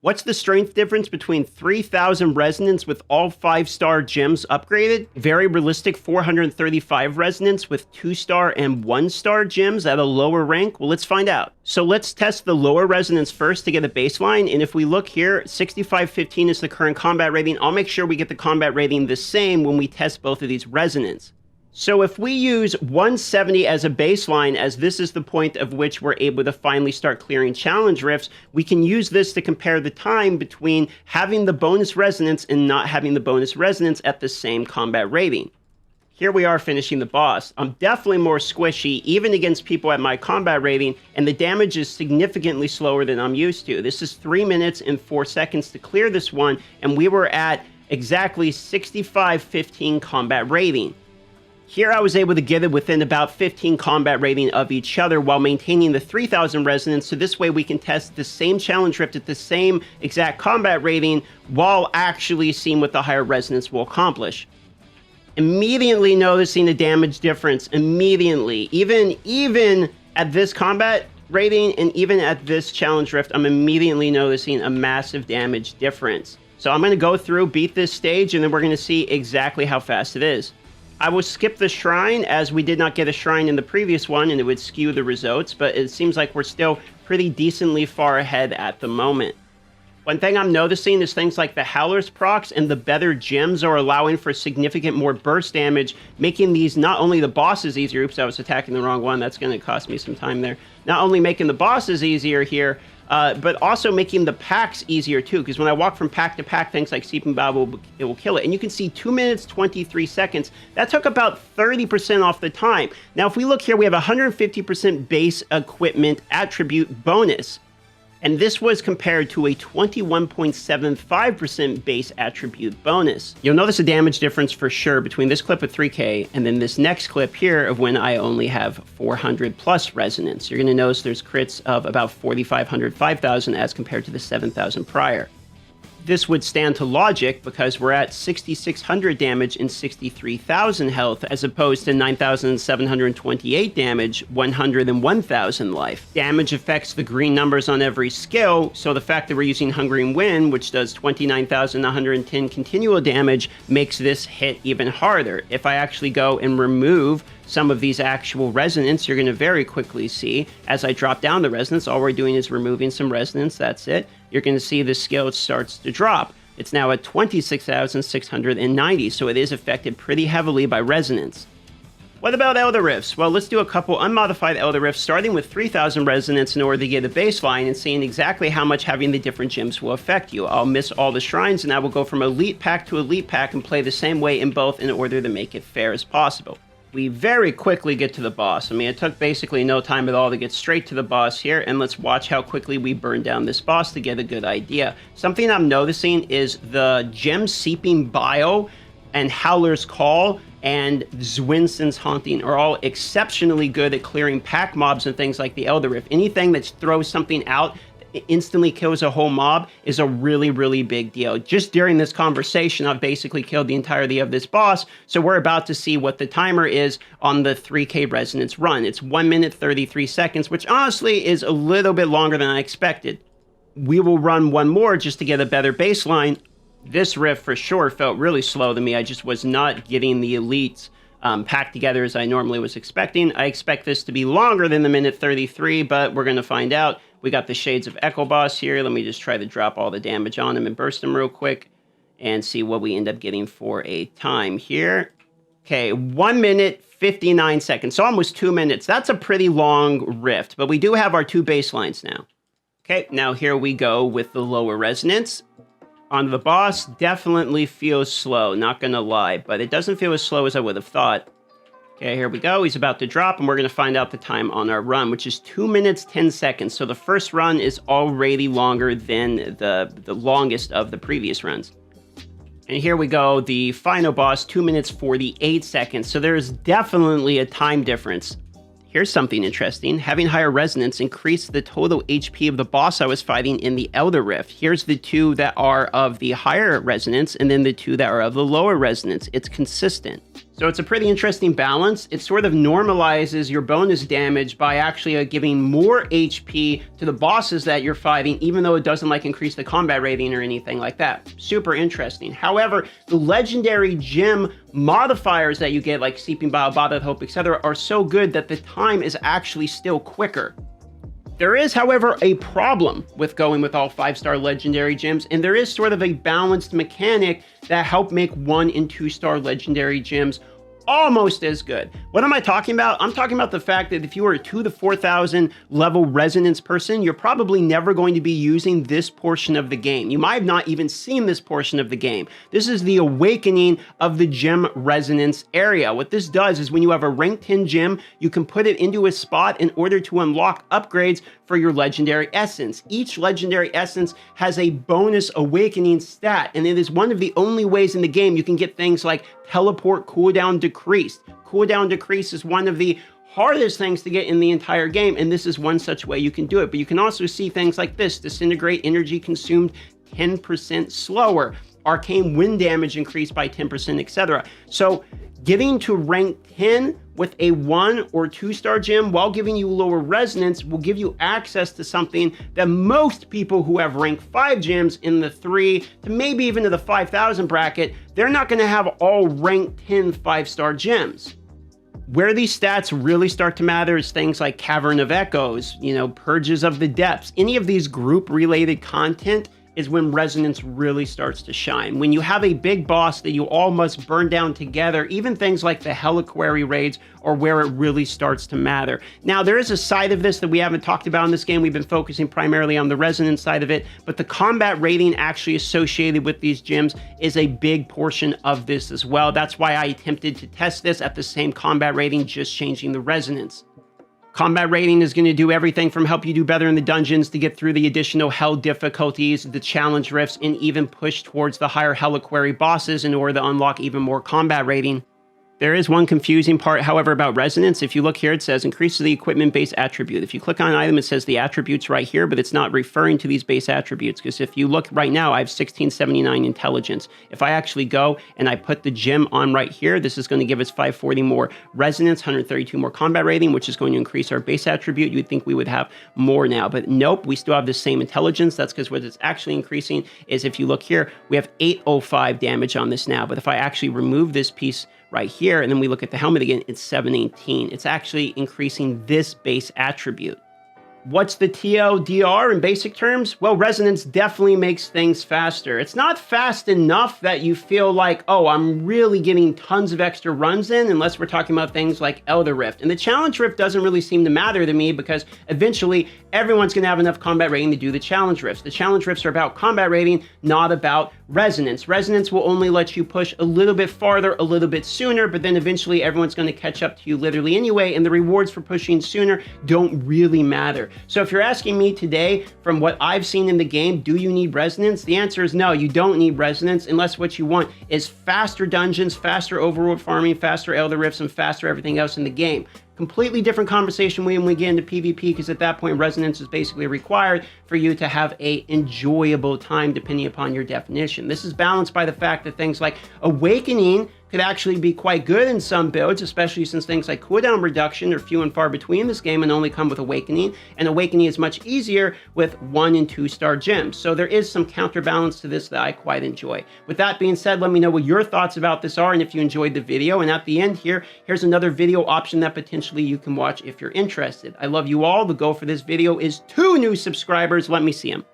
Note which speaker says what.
Speaker 1: What's the strength difference between 3,000 resonance with all 5-star gems upgraded? Very realistic 435 resonance with 2-star and 1-star gems at a lower rank? Well, let's find out. So let's test the lower resonance first to get a baseline. And if we look here, 6515 is the current combat rating. I'll make sure we get the combat rating the same when we test both of these resonance. So if we use 170 as a baseline, as this is the point of which we're able to finally start clearing challenge rifts, we can use this to compare the time between having the bonus resonance and not having the bonus resonance at the same combat rating. Here we are finishing the boss. I'm definitely more squishy, even against people at my combat rating, and the damage is significantly slower than I'm used to. This is 3 minutes and 4 seconds to clear this one, and we were at exactly 6515 combat rating. Here I was able to get it within about 15 combat rating of each other while maintaining the 3000 resonance, so this way we can test the same challenge rift at the same exact combat rating while actually seeing what the higher resonance will accomplish. Immediately noticing the damage difference, immediately. Even at this combat rating and even at this challenge rift, I'm immediately noticing a massive damage difference. So I'm going to go through, beat this stage, and then we're going to see exactly how fast it is. I will skip the shrine as we did not get a shrine in the previous one and it would skew the results, but it seems like we're still pretty decently far ahead at the moment. One thing I'm noticing is things like the Howler's procs and the better gems are allowing for significant more burst damage, making these not only the bosses easier. Oops, I was attacking the wrong one. That's going to cost me some time there. Not only making the bosses easier here, but also making the packs easier too, because when I walk from pack to pack, things like Seeping Bob, it will kill it. And you can see 2 minutes, 23 seconds. That took about 30% off the time. Now, if we look here, we have 150% base equipment attribute bonus. And this was compared to a 21.75% base attribute bonus. You'll notice a damage difference for sure between this clip with 3K and then this next clip here of when I only have 400 plus resonance. You're going to notice there's crits of about 4,500, 5,000 as compared to the 7,000 prior. This would stand to logic because we're at 6,600 damage and 63,000 health as opposed to 9,728 damage, 100 and 1,000 life. Damage affects the green numbers on every skill, so the fact that we're using Hungering Wind, which does 29,110 continual damage, makes this hit even harder. If I actually go and remove some of these actual resonance, you're going to very quickly see, as I drop down the resonance, all we're doing is removing some resonance, that's it. You're going to see the skill starts to drop. It's now at 26,690, so it is affected pretty heavily by resonance. What about Elder Rifts? Well, let's do a couple unmodified Elder Rifts, starting with 3,000 resonance in order to get a baseline and seeing exactly how much having the different gems will affect you. I'll miss all the shrines, and I will go from Elite Pack to Elite Pack and play the same way in both in order to make it fair as possible. We very quickly get to the boss. I mean, it took basically no time at all to get straight to the boss here, and let's watch how quickly we burn down this boss to get a good idea. Something I'm noticing is the Gem Seeping Bile and Howler's Call and Zwinson's Haunting are all exceptionally good at clearing pack mobs and things like the Elder Rift. Anything that throws something out instantly kills a whole mob is a really, really big deal. Just during this conversation, I've basically killed the entirety of this boss, so we're about to see what the timer is on the 3K resonance run. It's 1 minute 33 seconds, which honestly is a little bit longer than I expected. We will run one more just to get a better baseline. This rift for sure felt really slow to me. I just was not getting the elites packed together as I normally was expecting. I expect this to be longer than the minute 33, but we're going to find out. We got the Shades of Echo boss here. Let me just try to drop all the damage on him and burst him real quick and see what we end up getting for a time here. Okay, 1 minute, 59 seconds, so almost 2 minutes. That's a pretty long rift, but we do have our two baselines now. Okay, now here we go with the lower resonance. On the boss, definitely feels slow, not gonna lie, but it doesn't feel as slow as I would have thought. Okay, here we go. He's about to drop, and we're going to find out the time on our run, which is 2 minutes, 10 seconds. So the first run is already longer than the longest of the previous runs. And here we go. The final boss, 2 minutes, 48 seconds. So there's definitely a time difference. Here's something interesting. Having higher resonance increased the total HP of the boss I was fighting in the Elder Rift. Here's the two that are of the higher resonance, and then the two that are of the lower resonance. It's consistent. So it's a pretty interesting balance. It sort of normalizes your bonus damage by actually giving more HP to the bosses that you're fighting, even though it doesn't like increase the combat rating or anything like that. Super interesting. However, the legendary gem modifiers that you get, like Seeping Bile, Bottled Hope, etc., are so good that the time is actually still quicker. There is, however, a problem with going with all 5-star legendary gems, and there is sort of a balanced mechanic that help make 1 and 2-star legendary gems almost as good. What am I talking about? I'm talking about the fact that if you are a 2,000 to 4,000 level resonance person, you're probably never going to be using this portion of the game. You might have not even seen this portion of the game. This is the awakening of the gem resonance area. What this does is when you have a rank 10 gem, you can put it into a spot in order to unlock upgrades for your legendary essence. Each legendary essence has a bonus awakening stat, and it is one of the only ways in the game you can get things like teleport cooldown decreased. Cooldown decrease is one of the hardest things to get in the entire game, and this is one such way you can do it. But you can also see things like this: disintegrate energy consumed 10% slower, arcane wind damage increased by 10%, etc. So getting to rank 10 with a 1 or 2-star gem while giving you lower resonance will give you access to something that most people who have rank 5 gems in the 3 to maybe even to the 5,000 bracket, they're not going to have all rank 10 5-star gems. Where these stats really start to matter is things like Cavern of Echoes, Purges of the Depths. Any of these group-related content is when resonance really starts to shine. When you have a big boss that you all must burn down together, even things like the Heliquary raids are where it really starts to matter. Now, there is a side of this that we haven't talked about in this game. We've been focusing primarily on the resonance side of it, but the combat rating actually associated with these gems is a big portion of this as well. That's why I attempted to test this at the same combat rating, just changing the resonance. Combat rating is going to do everything from help you do better in the dungeons to get through the additional hell difficulties, the challenge rifts, and even push towards the higher Heliquary bosses in order to unlock even more combat rating. There is one confusing part, however, about resonance. If you look here, it says increase the equipment base attribute. If you click on an item, it says the attributes right here, but it's not referring to these base attributes, because if you look right now, I have 1679 intelligence. If I actually go and I put the gem on right here, this is going to give us 540 more resonance, 132 more combat rating, which is going to increase our base attribute. You would think we would have more now, but nope, we still have the same intelligence. That's because what it's actually increasing is, if you look here, we have 805 damage on this now, but if I actually remove this piece right here, and then we look at the helmet again, it's 718. It's actually increasing this base attribute. What's the TLDR in basic terms? Well, resonance definitely makes things faster. It's not fast enough that you feel like, oh, I'm really getting tons of extra runs in, unless we're talking about things like Elder Rift. And the challenge rift doesn't really seem to matter to me, because eventually everyone's going to have enough combat rating to do the challenge rifts. The challenge rifts are about combat rating, not about resonance. Resonance will only let you push a little bit farther, a little bit sooner, but then eventually everyone's going to catch up to you literally anyway, and the rewards for pushing sooner don't really matter. So if you're asking me today, from what I've seen in the game, do you need resonance? The answer is no, you don't need resonance, unless what you want is faster dungeons, faster overworld farming, faster Elder Rifts, and faster everything else in the game. Completely different conversation when we get into PvP, because at that point, resonance is basically required for you to have a enjoyable time, depending upon your definition. This is balanced by the fact that things like Awakening could actually be quite good in some builds, especially since things like cooldown reduction are few and far between in this game and only come with Awakening, and Awakening is much easier with 1 and 2-star gems. So there is some counterbalance to this that I quite enjoy. With that being said, let me know what your thoughts about this are and if you enjoyed the video. And at the end here's another video option that potentially you can watch if you're interested. I love you all. The goal for this video is 2 new subscribers. Let me see them.